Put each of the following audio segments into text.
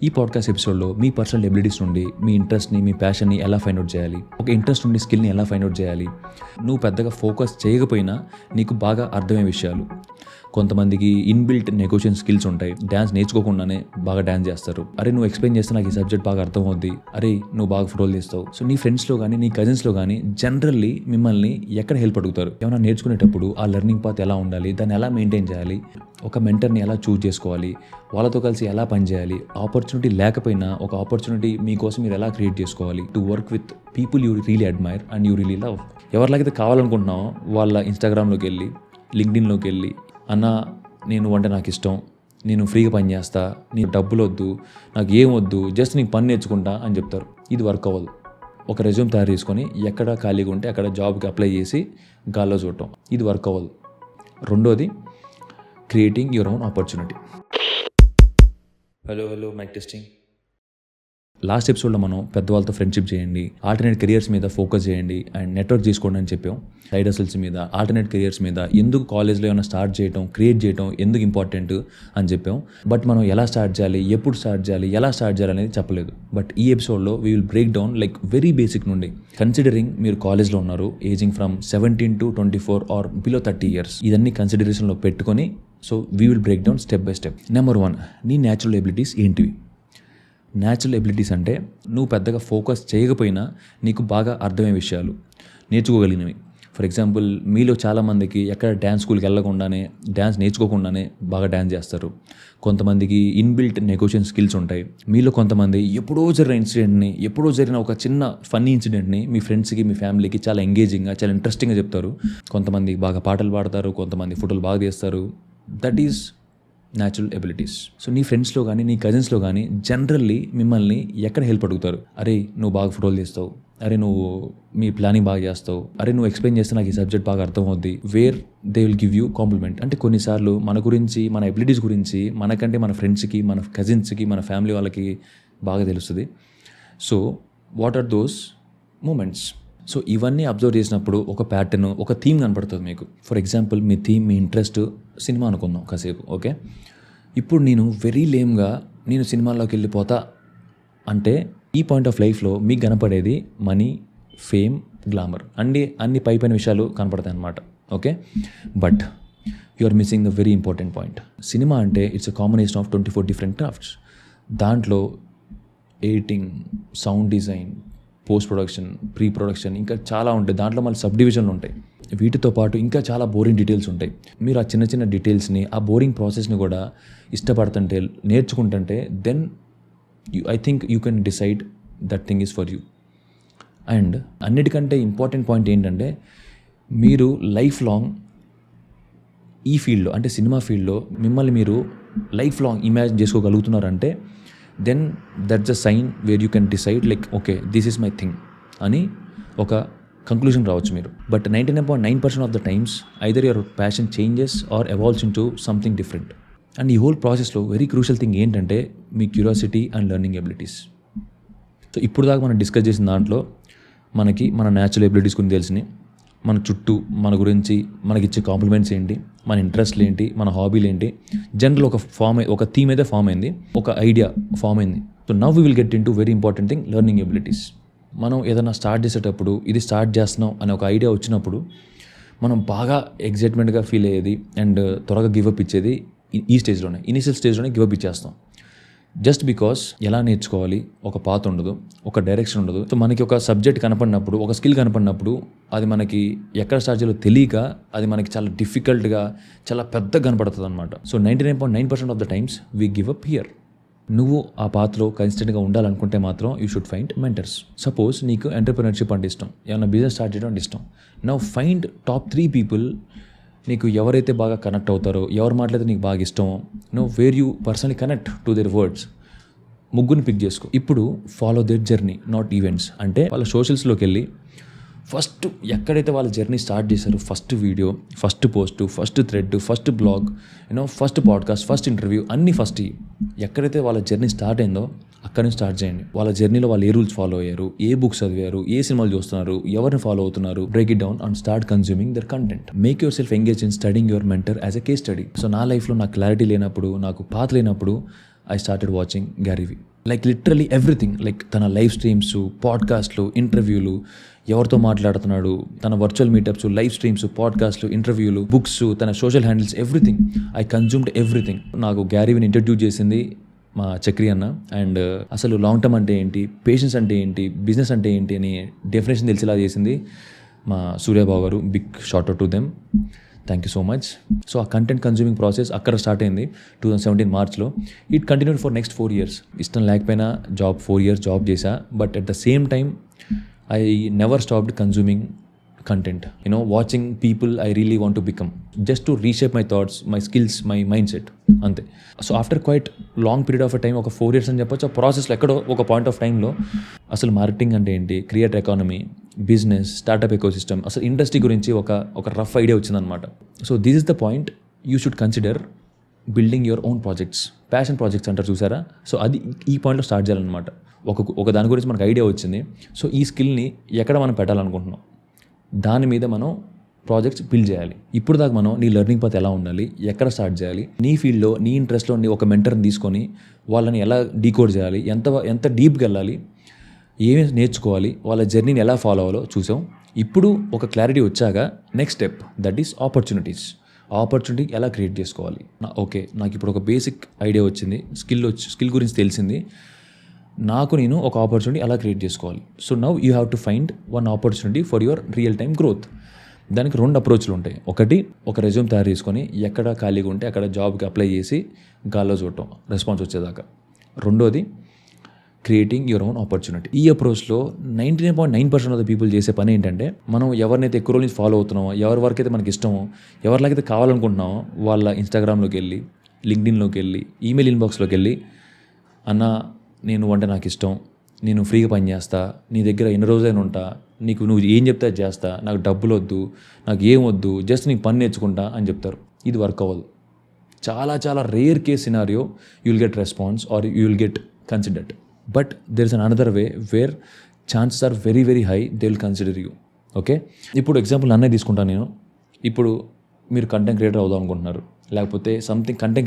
ఈ పాడ్కాస్ట్ ఎపిసోడ్లో మీ personal abilities నుండి మీ ఇంట్రెస్ట్ని, మీ ప్యాషన్ని ఎలా ఫైండ్ అవుట్ చేయాలి, ఒక ఇంట్రెస్ట్ నుండి స్కిల్ని ఎలా ఫైండ్ అవుట్ చేయాలి, నువ్వు పెద్దగా ఫోకస్ చేయకపోయినా నీకు బాగా అర్థమయ్యే విషయాలు. కొంతమందికి ఇన్బిల్ట్ నెగోషియేషన్ స్కిల్స్ ఉంటాయి. డ్యాన్స్ నేర్చుకోకుండానే బాగా డ్యాన్స్ చేస్తారు. అరే నువ్వు ఎక్స్ప్లెయిన్ చేస్తే నాకు ఈ సబ్జెక్ట్ బాగా అర్థమవుద్ది, అరే నువ్వు బాగా ఫోటోలు తీస్తావు. సో నీ ఫ్రెండ్స్లో కానీ నీ కజిన్స్లో కానీ జనరల్లీ మిమ్మల్ని ఎక్కడ హెల్ప్ అడుగుతారు? ఏమైనా నేర్చుకునేటప్పుడు ఆ లెర్నింగ్ పాత్ ఎలా ఉండాలి, దాన్ని ఎలా మెయింటైన్ చేయాలి, ఒక మెంటర్ని ఎలా చూస్ చేసుకోవాలి, వాళ్ళతో కలిసి ఎలా పనిచేయాలి, ఆపర్చునిటీ లేకపోయినా ఒక ఆపర్చునిటీ మీకోసం మీరు ఎలా క్రియేట్ చేసుకోవాలి to work with people you really admire and you really love. ఎవరిలాగైతే కావాలనుకుంటున్నావో వాళ్ళ ఇన్స్టాగ్రామ్లోకి వెళ్ళి, లింక్డ్ఇన్లోకి వెళ్ళి, అన్న నేను అంటే నాకు ఇష్టం, నేను ఫ్రీగా పని చేస్తా, నీకు డబ్బులు వద్దు, నాకు ఏం వద్దు, జస్ట్ నీకు పని నేర్చుకుంటా అని చెప్తారు. ఇది వర్క్ అవ్వదు. ఒక రెజ్యూమ్ తయారు చేసుకొని ఎక్కడ ఖాళీగా ఉంటే అక్కడ జాబ్కి అప్లై చేసి గాల్లో చూడటం, ఇది వర్క్ అవ్వదు. రెండోది, creating your own opportunity. Hello mic testing. Last ఎపిసోడ్లో మనం పెద్దవాళ్ళతో ఫ్రెండ్షిప్ చేయండి, ఆల్టర్నేట్ కెరియర్స్ మీద ఫోకస్ చేయండి అండ్ నెట్వర్క్ చేసుకోండి అని చెప్పాం. సైడ్ హసల్స్ మీద, ఆల్టర్నేట్ కెరియర్స్ మీద, ఎందుకు కాలేజ్లో ఏమైనా స్టార్ట్ చేయడం, క్రియేట్ చేయడం ఎందుకు ఇంపార్టెంట్ అని చెప్పాం. బట్ మనం ఎలా స్టార్ట్ చేయాలి, ఎప్పుడు స్టార్ట్ చేయాలి, ఎలా స్టార్ట్ చేయాలి అనేది చెప్పలేదు. బట్ ఈ ఎపిసోడ్లో we will break down like very basic నుండి. కన్సిడరింగ్ మీరు కాలేజ్లో ఉన్నారు, ageing from 17 to 24 or below 30 years, ఇదన్నీ కన్సిడరేషన్లో పెట్టుకొని so we will break down step by step. Number 1, నీ న్యాచురల్ ఎబిలిటీస్ ఏంటివి? న్యాచురల్ ఎబిలిటీస్ అంటే నువ్వు పెద్దగా ఫోకస్ చేయకపోయినా నీకు బాగా అర్థమయ్యే విషయాలు, నేర్చుకోగలిగినవి. ఫర్ ఎగ్జాంపుల్, మీలో చాలామందికి ఎక్కడ డ్యాన్స్ స్కూల్కి వెళ్ళకుండానే, డ్యాన్స్ నేర్చుకోకుండానే బాగా డ్యాన్స్ చేస్తారు. కొంతమందికి ఇన్బిల్ట్ నెగోషియేషన్ స్కిల్స్ ఉంటాయి. మీలో కొంతమంది ఎప్పుడో జరిగిన ఒక చిన్న ఫన్నీ ఇన్సిడెంట్ని మీ ఫ్రెండ్స్కి, మీ ఫ్యామిలీకి చాలా ఎంగేజింగ్గా, చాలా ఇంట్రెస్టింగ్గా చెప్తారు. కొంతమంది బాగా పాటలు పాడతారు, కొంతమంది ఫోటోలు బాగా తీస్తారు. That is natural abilities. So నీ ఫ్రెండ్స్లో కానీ నీ కజిన్స్లో కానీ జనరల్లీ మిమ్మల్ని ఎక్కడ హెల్ప్ అడుగుతారు? అరే నువ్వు బాగా ఫోటోలు తీస్తావు, అరే నువ్వు మీ ప్లానింగ్ బాగా చేస్తావు, అరే నువ్వు ఎక్స్ప్లెయిన్ చేస్తే నాకు ఈ సబ్జెక్ట్ బాగా అర్థమవుద్ది. Where they will give you compliment. అంటే కొన్నిసార్లు మన గురించి, మన ఎబిలిటీస్ గురించి మనకంటే మన ఫ్రెండ్స్కి, మన కజిన్స్కి, మన ఫ్యామిలీ వాళ్ళకి బాగా తెలుస్తుంది. So what are those moments? So ఇవన్నీ అబ్జర్వ్ చేసినప్పుడు ఒక ప్యాటర్న్, ఒక థీమ్ కనపడుతుంది మీకు. ఫర్ ఎగ్జాంపుల్, మీ థీమ్, మీ ఇంట్రెస్ట్ సినిమా అనుకుందాం కాసేపు. ఓకే, ఇప్పుడు నేను వెరీ లేమ్గా నేను సినిమాల్లోకి వెళ్ళిపోతా అంటే ఈ పాయింట్ ఆఫ్ లైఫ్లో మీకు కనపడేది మనీ, ఫేమ్, గ్లామర్ అన్ని పై విషయాలు కనపడతాయి అన్నమాట. Okay, but you are missing the very important point. Cinema అంటే it's a combination of 24 different crafts. దాంట్లో editing, sound design, post production, pre production, ఇంకా చాలా ఉంటాయి. దాంట్లో మళ్ళీ సబ్ డివిజన్లు ఉంటాయి. వీటితో పాటు ఇంకా చాలా బోరింగ్ డీటెయిల్స్ ఉంటాయి. మీరు ఆ చిన్న చిన్న డీటెయిల్స్ని, ఆ బోరింగ్ ప్రాసెస్ని కూడా ఇష్టపడుతుంటే, నేర్చుకుంటుంటే, then I think you can decide that thing is for you. And అన్నిటికంటే ఇంపార్టెంట్ పాయింట్ ఏంటంటే, మీరు లైఫ్ లాంగ్ ఈ ఫీల్డ్లో, అంటే సినిమా ఫీల్డ్లో మిమ్మల్ని మీరు లైఫ్ లాంగ్ ఇమాజిన్ చేసుకోగలుగుతున్నారంటే then that's a sign where you can decide like okay this is my thing అని ఒక కంక్లూజన్ రావచ్చు మీరు. But 99.9% of the times either your passion changes or evolves in to something different. And ఈ whole ప్రాసెస్లో very crucial thing ఏంటంటే మీ curiosity and learning abilities. So ఇప్పుడు దాకా మనం డిస్కస్ చేసిన దాంట్లో మనకి మన న్యాచురల్ ఎబిలిటీస్ గురించి తెలిసినాయి, మన చుట్టూ మన గురించి మనకిచ్చే కాంప్లిమెంట్స్ ఏంటి, మన ఇంట్రెస్ట్లు ఏంటి, మన హాబీలు ఏంటి, జనరల్ ఒక థీమ్ అయితే ఫామ్ అయింది, ఒక ఐడియా ఫామ్ అయింది. So now we will get in to very important thing, learning abilities. మనం ఏదైనా స్టార్ట్ చేసేటప్పుడు, ఇది స్టార్ట్ చేస్తున్నాం అనే ఒక ఐడియా వచ్చినప్పుడు మనం బాగా ఎగ్జైట్మెంట్గా ఫీల్ అయ్యేది అండ్ త్వరగా గివప్ ఇచ్చేది ఈ స్టేజ్లోనే, ఇనిషియల్ స్టేజ్లోనే గివప్ ఇచ్చేస్తాం. జస్ట్ బికాస్ ఎలా నేర్చుకోవాలి, ఒక పాత్ ఉండదు, ఒక డైరెక్షన్ ఉండదు. సో మనకి ఒక సబ్జెక్ట్ కనపడినప్పుడు, ఒక స్కిల్ కనపడినప్పుడు అది మనకి ఎక్కడ స్టార్ట్ చేయాలో తెలియక అది మనకి చాలా డిఫికల్ట్గా, చాలా పెద్దగా కనపడుతుంది అనమాట. So 99.9% of the times we give up here. నువ్వు ఆ పాత్రలో కన్సిస్టెంట్గా ఉండాలనుకుంటే మాత్రం you should find mentors. Suppose నీకు ఎంటర్‌ప్రెన్యూర్‌షిప్ అంటే ఇష్టం, ఏమైనా బిజినెస్ స్టార్ట్ చేయడం అంటే ఇష్టం. నౌ ఫైండ్ టాప్ 3 పీపుల్, నీకు ఎవరైతే బాగా కనెక్ట్ అవుతారో, ఎవరు మాట్లాడితే నీకు బాగా ఇష్టమో, where you personally connect to their words, ముగ్గురిని పిక్ చేసుకో. ఇప్పుడు follow their journey, not events. అంటే వాళ్ళ సోషల్స్లోకి వెళ్ళి ఫస్ట్ ఎక్కడైతే వాళ్ళ జర్నీ స్టార్ట్ చేశారో, first video, first post, first thread, first blog, first podcast, first interview, అన్నీ ఫస్ట్ ఎక్కడైతే వాళ్ళ జర్నీ స్టార్ట్ అయిందో అక్కడి నుంచి స్టార్ట్ చేయండి. వాళ్ళ జర్నీలో వాళ్ళు ఏ రూల్స్ ఫాలో అయ్యారు, ఏ బుక్స్ చదివారు, ఏ సినిమాలు చూస్తున్నారు, ఎవరిని ఫాలో అవుతున్నారు, break it down and start consuming their content. Make yourself engage in studying your mentor as a case study. So నా లైఫ్లో నాకు క్లారిటీ లేనప్పుడు, నాకు పాత్ లేనప్పుడు I started watching Gary Vee. Like literally everything, like తన live streams, పాడ్కాస్ట్లు, ఇంటర్వ్యూలు, ఎవరితో మాట్లాడుతున్నాడు, తన వర్చువల్ మీటప్స్, లైవ్ స్ట్రీమ్స్, పాడ్కాస్ట్లు, ఇంటర్వ్యూలు, బుక్స్, తన social handles, everything. I consumed everything. నాకు గ్యారీ వీని ఇంట్రడ్యూస్ చేసింది మా చక్రి అన్న. అండ్ అసలు లాంగ్ టర్మ్ అంటే ఏంటి, పేషెన్స్ అంటే ఏంటి, బిజినెస్ అంటే ఏంటి అని డెఫినేషన్ తెలిసేలా చేసింది మా సూర్యబాబు గారు. Big shout out to them. Thank you so much. So ఆ కంటెంట్ కన్జ్యూమింగ్ ప్రాసెస్ అక్కడ స్టార్ట్ అయింది 2017 మార్చ్లో. It continued for next 4 years. ఇష్టం లేకపోయినా 4 years జాబ్ చేశా. But at the same time I never stopped consuming content, watching people I really want to become, just to reshape my thoughts, my skills, my mind set, అంతే. So after quite long period of time, ఒక 4 years అని చెప్పొచ్చు, ఆ ప్రాసెస్లో ఎక్కడో ఒక point of టైంలో అసలు మార్కెటింగ్ అంటే ఏంటి, creator economy, business, startup ecosystem, అసలు ఇండస్ట్రీ గురించి ఒక రఫ్ ఐడియా వచ్చిందనమాట. So this is the point you should consider building your own projects. Passion projects అంటారు చూసారా, సో అది ఈ పాయింట్లో స్టార్ట్ చేయాలన్నమాట. ఒక దాని గురించి మనకు ఐడియా వచ్చింది. సో ఈ స్కిల్ని ఎక్కడ మనం పెట్టాలనుకుంటున్నాం, దాని మీద మనం ప్రాజెక్ట్స్ బిల్డ్ చేయాలి. ఇప్పుడు దాకా మనం నీ లెర్నింగ్ పాత్ ఎలా ఉండాలి, ఎక్కడ స్టార్ట్ చేయాలి, నీ ఫీల్డ్లో, నీ ఇంట్రెస్ట్లో నీ ఒక మెంటర్ని తీసుకొని వాళ్ళని ఎలా డీకోడ్ చేయాలి, ఎంత డీప్గా వెళ్ళాలి, ఏమి నేర్చుకోవాలి, వాళ్ళ జర్నీని ఎలా ఫాలో అవ్వాలో చూసాం. ఇప్పుడు ఒక క్లారిటీ వచ్చాక next step, that is opportunities. Opportunity ఎలా క్రియేట్ చేసుకోవాలి. ఓకే, నాకు ఇప్పుడు ఒక బేసిక్ ఐడియా వచ్చింది, స్కిల్ గురించి తెలిసింది, నేను ఒక ఆపర్చునిటీ ఎలా క్రియేట్ చేసుకోవాలి. So now you have to find one opportunity for your real time growth. దానికి 2 అప్రోచ్లు ఉంటాయి. ఒకటి, ఒక రెజ్యూమ్ తయారు చేసుకొని ఎక్కడ ఖాళీగా ఉంటే అక్కడ జాబ్కి అప్లై చేసి గాల్లో చూడటం రెస్పాన్స్ వచ్చేదాకా. రెండోది, క్రియేటింగ్ యువర్ ఓన్ ఆపర్చునిటీ. ఈ అప్రోచ్లో 99.9% ఆఫ్ ద పీపుల్ చేసే పని ఏంటంటే, మనం ఎవరినైతే ఎక్కువ రోజు ఫాలో అవుతున్నామో, ఎవరి వరకు అయితే మనకి ఇష్టమో, ఎవరిలాగైతే కావాలనుకుంటున్నామో వాళ్ళ ఇన్స్టాగ్రామ్లోకి వెళ్ళి, లింక్డ్ఇన్లోకి వెళ్ళి, ఈమెయిల్ ఇన్బాక్స్లోకి వెళ్ళి, అన్న నేను అంటే నాకు ఇష్టం, నేను ఫ్రీగా పని చేస్తా, నీ దగ్గర ఎన్ని రోజులైనా ఉంటా, నువ్వు ఏం చెప్తే అది చేస్తా, నాకు డబ్బులు వద్దు, నాకు ఏం వద్దు, జస్ట్ నీకు పని నేర్చుకుంటా అని చెప్తారు. ఇది వర్క్ అవ్వదు. చాలా rare case scenario you will get response or you will get considered. But there is an another way where chances are very very high, they will consider you. Okay, ఇప్పుడు example నన్నే తీసుకుంటాను నేను. ఇప్పుడు మీరు content creator అవుదాం అనుకుంటున్నారు, లేకపోతే something content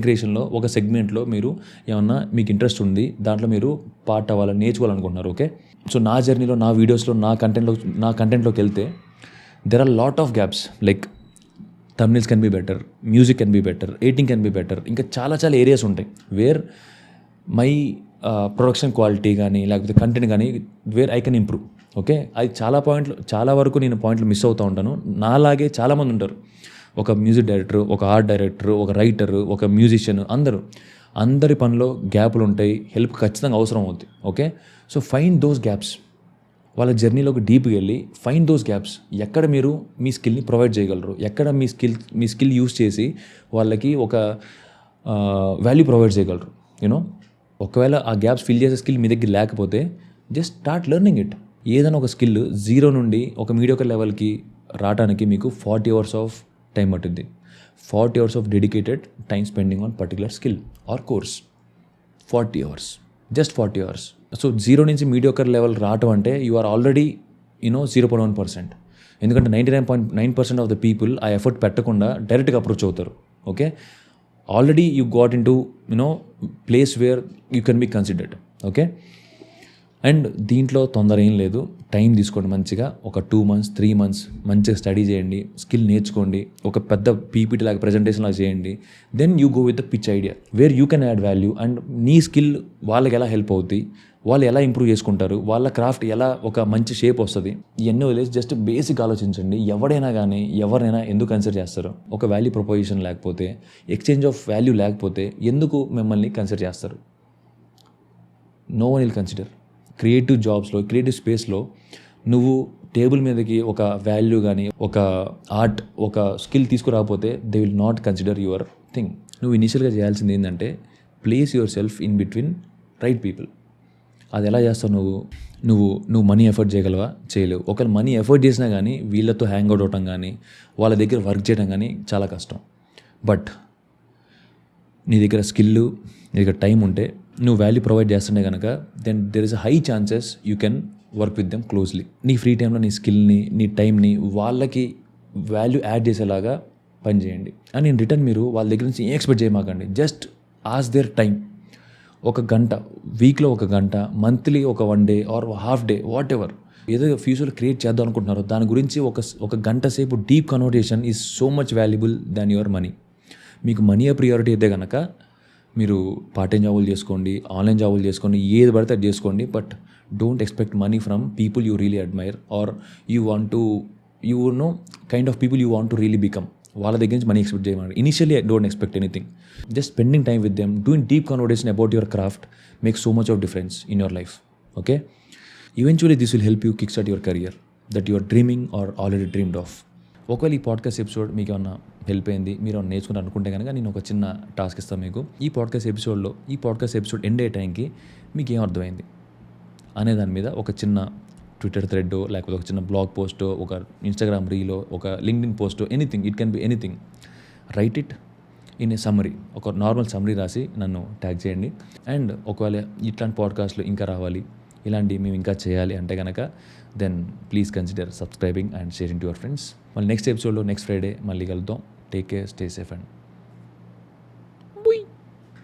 క్రియేషన్లో ఒక సెగ్మెంట్లో మీరు ఏమన్నా మీకు ఇంట్రెస్ట్ ఉంది, దాంట్లో మీరు పార్ట్ అవ్వాలని నేర్చుకోవాలనుకుంటున్నారు. ఓకే, సో నా జర్నీలో, నా వీడియోస్లో, నా కంటెంట్లోకి వెళ్తే there are lot of gaps. Like thumbnails can be better, music can be better, editing can be better, ఇంకా చాలా ఏరియాస్ ఉంటాయి వేర్ మై ప్రొడక్షన్ క్వాలిటీ కానీ, లేకపోతే కంటెంట్ కానీ, where I can improve. Okay, అది చాలా వరకు నేను పాయింట్లు మిస్ అవుతూ ఉంటాను. నాలాగే చాలామంది ఉంటారు. ఒక మ్యూజిక్ డైరెక్టర్, ఒక ఆర్ట్ డైరెక్టర్, ఒక రైటర్, ఒక మ్యూజిషియన్, అందరి పనిలో గ్యాప్లు ఉంటాయి. హెల్ప్ ఖచ్చితంగా అవసరం అవుతుంది. Okay, so find those gaps. వాళ్ళ జర్నీలోకి డీప్గా వెళ్ళి ఫైండ్ దోస్ గ్యాప్స్. ఎక్కడ మీరు మీ స్కిల్ని ప్రొవైడ్ చేయగలరు, ఎక్కడ మీ స్కిల్ యూస్ చేసి వాళ్ళకి ఒక వాల్యూ ప్రొవైడ్ చేయగలరు. ఒకవేళ ఆ గ్యాప్స్ ఫిల్ చేసే స్కిల్ మీ దగ్గర లేకపోతే జస్ట్ స్టార్ట్ లెర్నింగ్ ఇట్. ఏదైనా ఒక స్కిల్ 0 నుండి ఒక మీడియోకర్ లెవెల్కి రావడానికి మీకు 40 hours ఆఫ్ టైం పట్టుద్ది. 40 hours of dedicated time spending on particular skill or course. 40 hours, just 40 hours. So 0 నుంచి మీడియోకర్ లెవెల్ రావటం అంటే యు ఆర్ ఆల్రెడీ 0.1%. ఎందుకంటే 99.9% ఆఫ్ ద పీపుల్ ఆ ఎఫర్ట్ పెట్టకుండా డైరెక్ట్గా అప్రోచ్ అవుతారు. Okay, already you got into place where you can be considered. Okay, and దీంట్లో తొందర ఏం లేదు. టైం తీసుకోండి మంచిగా. ఒక 2 months 3 months మంచిగా స్టడీ చేయండి, స్కిల్ నేర్చుకోండి, ఒక పెద్ద పీపీటీ లాగా ప్రెజెంటేషన్ లాగా చేయండి. Then you go with the pitch idea where you can add value. And నీ స్కిల్ వాళ్ళకి ఎలా హెల్ప్ అవుతుంది, వాళ్ళు ఎలా ఇంప్రూవ్ చేసుకుంటారు, వాళ్ళ క్రాఫ్ట్ ఎలా ఒక మంచి షేప్ వస్తుంది, ఇవన్నీ వదిలేసి జస్ట్ బేసిక్ ఆలోచించండి. ఎవరైనా ఎందుకు కన్సిడర్ చేస్తారు? ఒక వాల్యూ ప్రపోజిషన్ లేకపోతే, ఎక్స్చేంజ్ ఆఫ్ వాల్యూ లేకపోతే ఎందుకు మిమ్మల్ని కన్సిడర్ చేస్తారు? No one will consider. Creative జాబ్స్లో, క్రియేటివ్ స్పేస్లో నువ్వు టేబుల్ మీదకి ఒక వాల్యూ కానీ, ఒక ఆర్ట్, ఒక స్కిల్ తీసుకురాకపోతే they will not consider your thing. నువ్వు ఇనిషియల్గా చేయాల్సింది ఏంటంటే place yourself in between right people. అది ఎలా చేస్తావు? నువ్వు మనీ ఎఫర్ట్ చేయగలవా? చేయలేవు. ఒకవేళ మనీ ఎఫర్ట్ చేసినా కానీ వీళ్ళతో హ్యాంగ్ అవుట్ అవటం కానీ, వాళ్ళ దగ్గర వర్క్ చేయడం కానీ చాలా కష్టం. బట్ నీ దగ్గర స్కిల్, నీ దగ్గర టైం ఉంటే, నువ్వు వాల్యూ ప్రొవైడ్ చేస్తుంటే కనుక then there is a high chances you can work with them closely. నీ ఫ్రీ టైంలో నీ స్కిల్ని, నీ టైంని వాళ్ళకి వాల్యూ యాడ్ చేసేలాగా పనిచేయండి. అండ్ ఇన్ రిటర్న్ మీరు వాళ్ళ దగ్గర నుంచి ఏం ఎక్స్పెక్ట్ చేయమాకండి. Just as their time. ఒక గంట, వీక్లో ఒక గంట, మంత్లీ ఒక 1 day or half day, whatever, ఏదో ఫ్యూచర్లో క్రియేట్ చేద్దాం అనుకుంటున్నారో దాని గురించి ఒక గంట సేపు deep conversation is so much valuable than your money. మీకు మనీ ప్రియారిటీ అయితే కనుక మీరు పార్ట్ టైం జాబులు చేసుకోండి, ఆన్లైన్ జాబులు చేసుకోండి, ఏది పడితే అది చేసుకోండి. But don't expect money from people you really admire or you want to kind of people you want to really become. వాళ్ళ దగ్గర నుంచి మనీ ఎక్స్పెక్ట్ చేయమని initially don't expect anything. Just spending time with them, doing deep conversation about your craft makes so much of difference in your life. Okay, eventually this will help you kick start your career that your dreaming or already dreamed of. ఒకవేళ ఈ podcast episode మీకు ఏమన్నా help అయింది, మీరు ఏమన్నా నేర్చుకుని అనుకుంటే కనుక నేను ఒక చిన్న టాస్క్ ఇస్తాను మీకు. ఈ పాడ్కాస్ట్ ఎపిసోడ్ ఎండ్ అయ్యే టైంకి మీకు ఏం అర్థమైంది అనే దాని మీద ఒక చిన్న ట్విట్టర్ థ్రెడ్, లేకపోతే ఒక చిన్న బ్లాగ్ పోస్టో, ఒక ఇన్స్టాగ్రామ్ రీలో, ఒక లింక్డ్ఇన్ పోస్టో, anything, it can be anything. Write it in a summary, ఒక నార్మల్ సమ్మరీ రాసి నన్ను ట్యాగ్ చేయండి. అండ్ ఒకవేళ ఇట్లాంటి పాడ్కాస్ట్లు ఇంకా రావాలి, ఇలాంటివి మేము ఇంకా చేయాలి అంటే కనుక then please consider subscribing and sharing to your friends. మళ్ళీ నెక్స్ట్ ఎపిసోడ్లో నెక్స్ట్ ఫ్రైడే మళ్ళీ కలుద్దాం. Take care, stay safe and